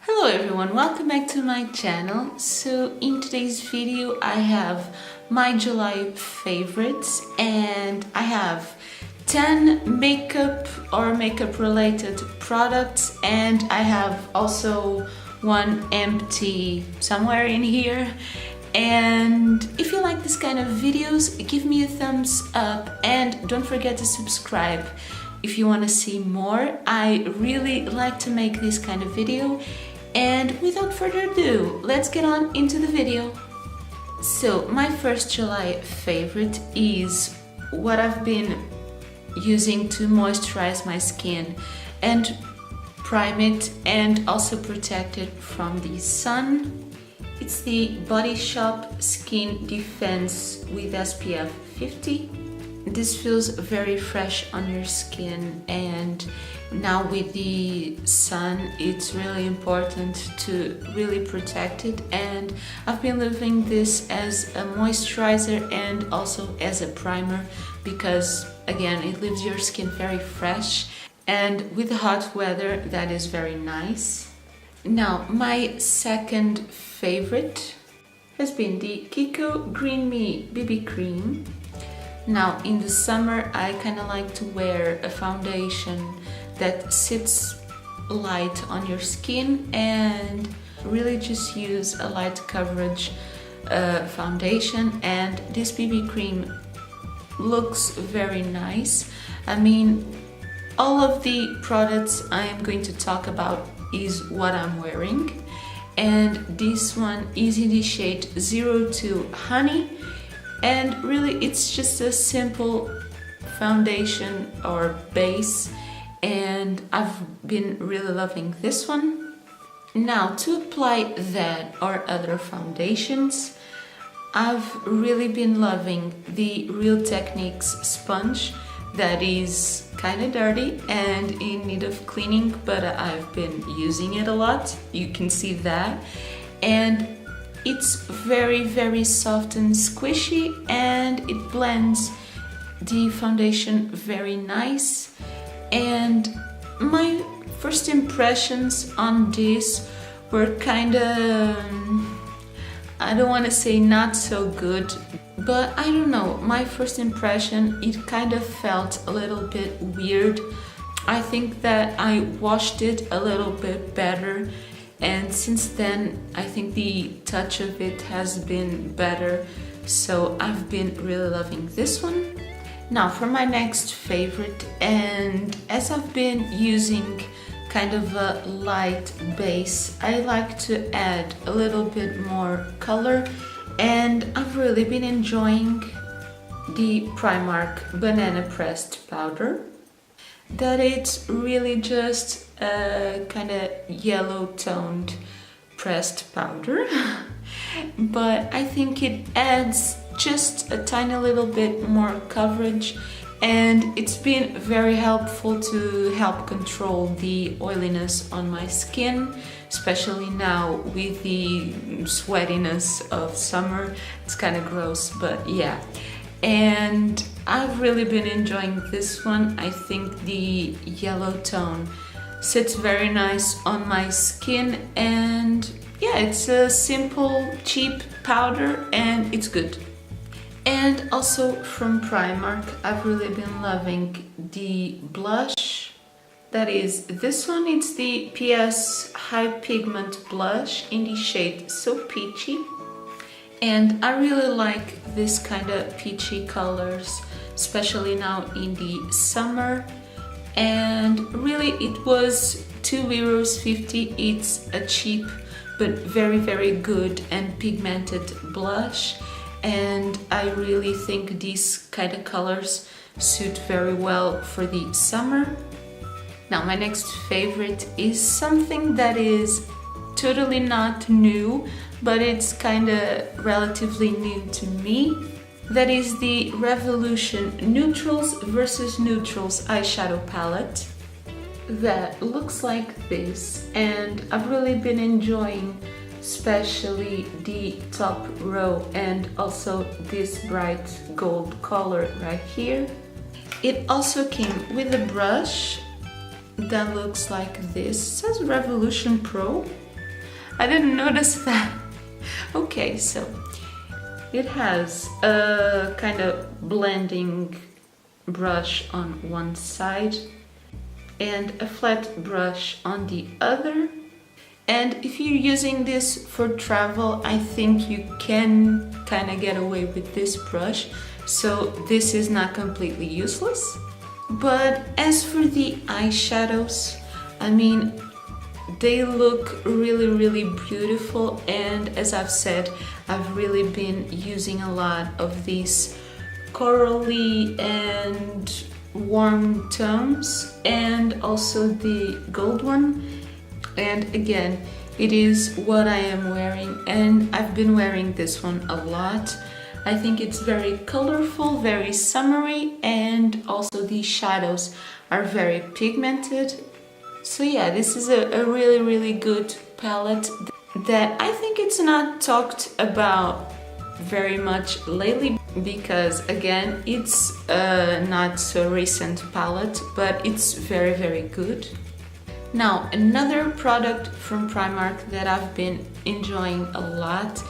Hello everyone, welcome back to my channel. So in today's video I have my July favorites and I have 10 makeup or makeup related products, and I have also one empty somewhere in here. And if you like this kind of videos, give me a thumbs up and don't forget to subscribe if you want to see more. I really like to make this kind of video. And without further ado, let's get on into the video. So my first July favorite is what I've been using to moisturize my skin and prime it and also protect it from the sun. It's the Bodyshop Skin Defense with SPF 50. This feels very fresh on your skin, and now with the sun it's really important to really protect it, and I've been loving this as a moisturizer and also as a primer because again it leaves your skin very fresh, and with the hot weather that is very nice. Now my second favorite has been the Kiko BB Cream. Now in the summer I kind of like to wear a foundation that sits light on your skin and really just use a light coverage foundation, and this BB cream looks very nice. I mean, all of the products I am going to talk about is what I'm wearing, and this one is in the shade 02 Honey. And really it's just a simple foundation or base, and I've been really loving this one. Now to apply that or other foundations, I've really been loving the Real Techniques sponge that is kind of dirty and in need of cleaning, but I've been using it a lot, you can see that. And it's very soft and squishy, and it blends the foundation very nice. And my first impressions on this were kind of, I don't want to say not so good, but I don't know, my first impression, it kind of felt a little bit weird. I think that I washed it a little bit better, and since then I think the touch of it has been better, so I've been really loving this one. Now for my next favorite, and as I've been using kind of a light base, I like to add a little bit more color, and I've really been enjoying the Primark Banana Pressed Powder. That it's really just a kind of yellow toned pressed powder but I think it adds just a tiny little bit more coverage, and it's been very helpful to help control the oiliness on my skin, especially now with the sweatiness of summer. It's kind of gross, but yeah. And I've really been enjoying this one. I think the yellow tone sits very nice on my skin, and yeah, it's a simple, cheap powder and it's good. And also from Primark, I've really been loving the blush. That is this one, it's the PS High Pigment Blush in the shade So Peachy. And I really like this kind of peachy colors, especially now in the summer. And really it was €2.50. It's a cheap but very good and pigmented blush, and I really think these kind of colors suit very well for the summer. Now my next favorite is something that is totally not new, but it's kind of relatively new to me. That is the Revolution Neutrals versus Neutrals eyeshadow palette. That looks like this, and I've really been enjoying especially the top row and also this bright gold color right here. It also came with a brush that looks like this. It says Revolution Pro, I didn't notice that. Okay, so it has a kind of blending brush on one side and a flat brush on the other. And if you're using this for travel, I think you can kind of get away with this brush. So this is not completely useless. But as for the eyeshadows, I mean, they look really, really beautiful. And as I've said, I've really been using a lot of these corally and warm tones, and also the gold one. And again, it is what I am wearing, and I've been wearing this one a lot. I think it's very colorful, very summery, and also the shadows are very pigmented. So yeah, this is a really, really good palette that I think it's not talked about very much lately, because again, it's not so recent palette, but it's very, very good. Now, another product from Primark that I've been enjoying a lot,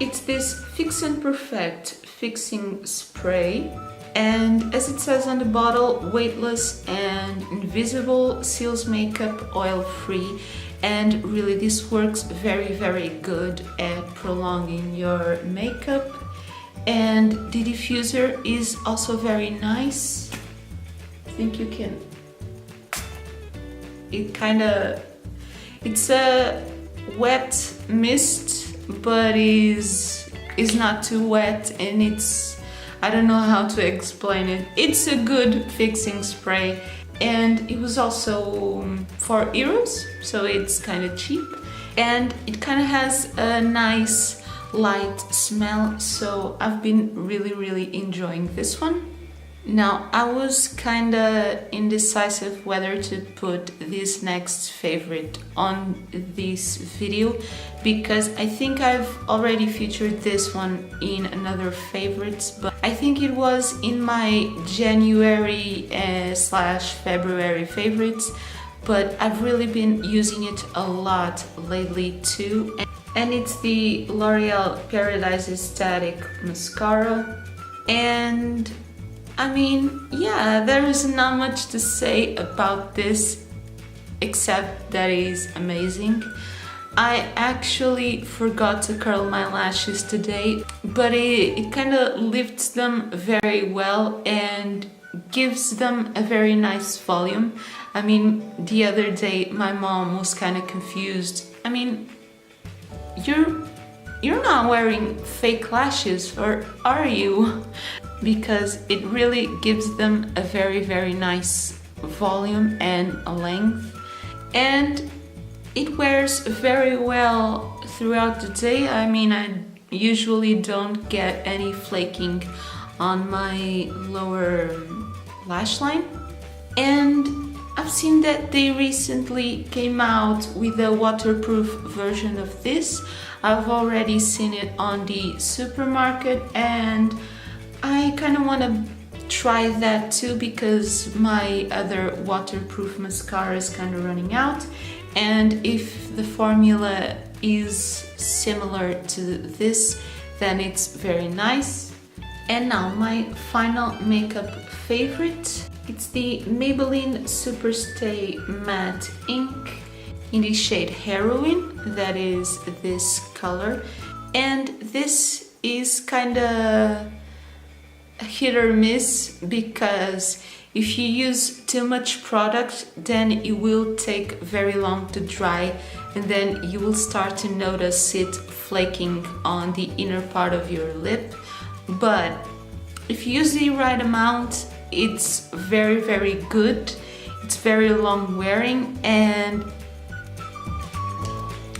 it's this Fix N Perfect fixing spray. And as it says on the bottle, weightless and invisible, seals makeup oil-free. And really this works very, very good at prolonging your makeup. And the diffuser is also very nice. I think you can... it's a wet mist, but is not too wet, and it's, I don't know how to explain it. It's a good fixing spray, and it was also €4, so it's kind of cheap, and it kind of has a nice light smell, so I've been really, really enjoying this one. Now, I was kinda indecisive whether to put this next favorite on this video, because I think I've already featured this one in another favorites, but I think it was in my January slash February favorites, but I've really been using it a lot lately too. And it's the L'Oreal Paradise Static Mascara. And I mean, yeah, there is not much to say about this except that it is amazing. I actually forgot to curl my lashes today, but it kind of lifts them very well and gives them a very nice volume. I mean, the other day my mom was kind of confused. I mean, you're not wearing fake lashes, or are you? Because it really gives them a very, very nice volume and a length, and it wears very well throughout the day. I mean, I usually don't get any flaking on my lower lash line, and I've seen that they recently came out with a waterproof version of this. I've already seen it on the supermarket, and I kind of want to try that too, because my other waterproof mascara is kind of running out, and if the formula is similar to this, then it's very nice. And now my final makeup favorite, it's the Maybelline Superstay Matte Ink in the shade Heroin, that is this color, and this is kind of hit or miss, because if you use too much product, then it will take very long to dry, and then you will start to notice it flaking on the inner part of your lip. But if you use the right amount, it's very, very good. It's very long wearing, and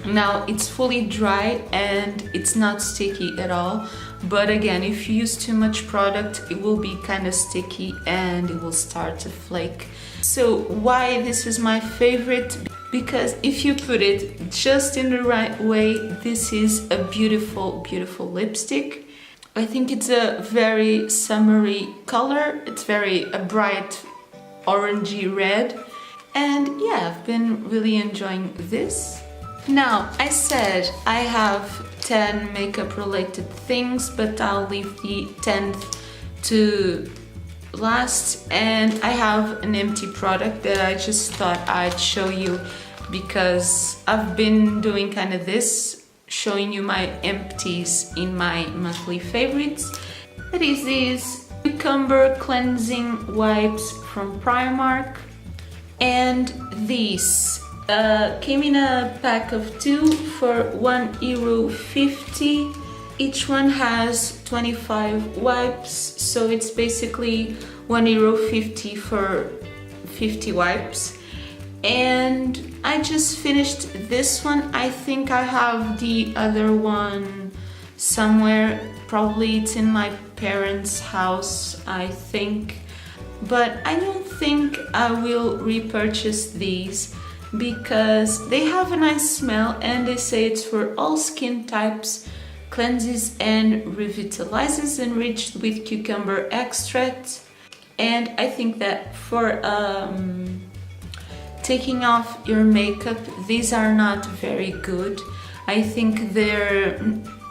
now it's fully dry and it's not sticky at all. But again, if you use too much product, it will be kind of sticky and it will start to flake. So why this is my favorite? Because if you put it just in the right way, this is a beautiful, beautiful lipstick. I think it's a very summery color. It's very a bright orangey red. And yeah, I've been really enjoying this. Now, I said I have 10 makeup related things, but I'll leave the 10th to last, and I have an empty product that I just thought I'd show you because I've been doing kind of this, showing you my empties in my monthly favorites. That is these cucumber cleansing wipes from Primark, and these came in a pack of 2 for €1.50. Each one has 25 wipes, so it's basically €1.50 for 50 wipes. And I just finished this one. I think I have the other one somewhere. Probably it's in my parents' house, I think. But I don't think I will repurchase these because they have a nice smell and they say it's for all skin types, cleanses and revitalizes, enriched with cucumber extract. And I think that for taking off your makeup, these are not very good. I think they're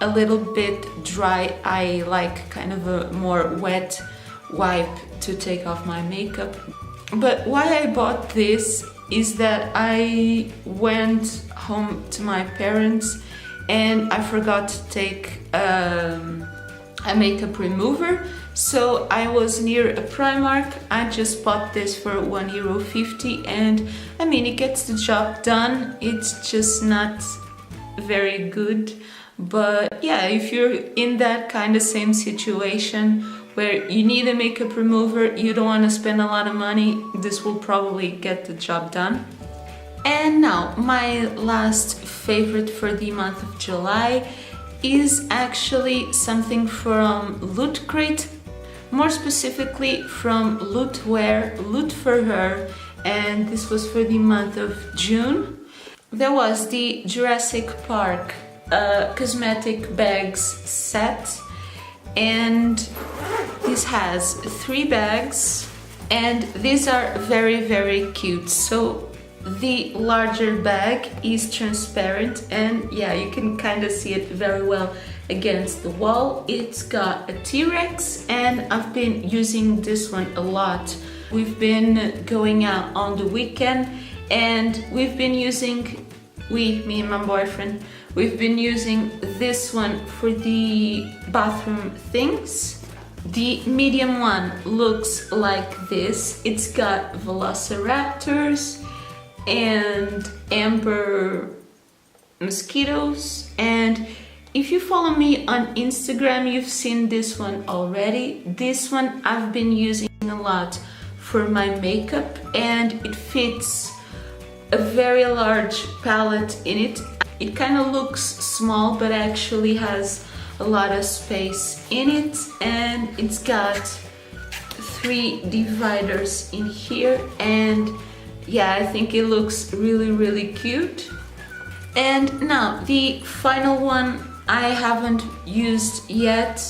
a little bit dry. I like kind of a more wet wipe to take off my makeup. But why I bought this is that I went home to my parents and I forgot to take a makeup remover. So I was near a Primark. I just bought this for €1.50, and I mean, it gets the job done. It's just not very good. But yeah, if you're in that kind of same situation where you need a makeup remover, you don't want to spend a lot of money, this will probably get the job done. And now, my last favorite for the month of July is actually something from Loot Crate, more specifically from Loot Wear, Loot for Her, and this was for the month of June. There was the Jurassic Park cosmetic bags set, and this has 3 bags, and these are very cute. So the larger bag is transparent, and yeah, you can kind of see it very well against the wall. It's got a T-Rex, and I've been using this one a lot. We've been going out on the weekend, and we've been using, me and my boyfriend, we've been using this one for the bathroom things. The medium one looks like this. It's got velociraptors and amber mosquitoes, and if you follow me on Instagram, you've seen this one already. This one I've been using a lot for my makeup, and it fits a very large palette in it. It kind of looks small, but actually has a lot of space in it, and it's got 3 dividers in here, and yeah, I think it looks really cute. And now the final one I haven't used yet.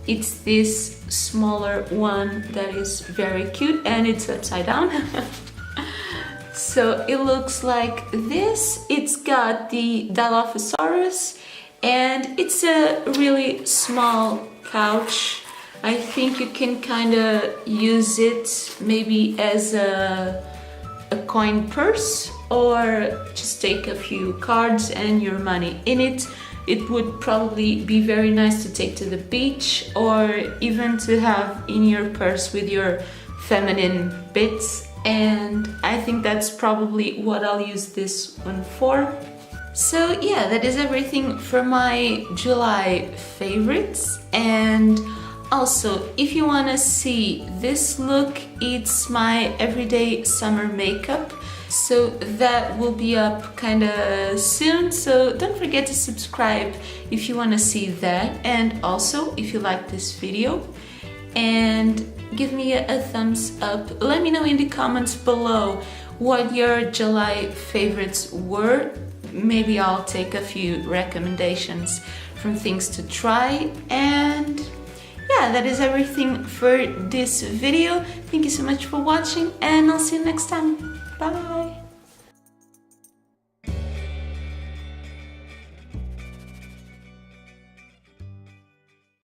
It's this smaller one that is very cute, and it's upside down. So it looks like this. It's got the Dilophosaurus, and it's a really small couch. I think you can kind of use it maybe as a coin purse, or just take a few cards and your money in it. It would probably be very nice to take to the beach, or even to have in your purse with your feminine bits. And I think that's probably what I'll use this one for. So yeah, that is everything for my July favorites. And also, if you want to see this look, it's my everyday summer makeup. So that will be up kind of soon. So don't forget to subscribe if you want to see that. And also, if you like this video, and give me a thumbs up. Let me know in the comments below what your July favorites were. Maybe I'll take a few recommendations from things to try. And yeah, that is everything for this video. Thank you so much for watching, and I'll see you next time. Bye!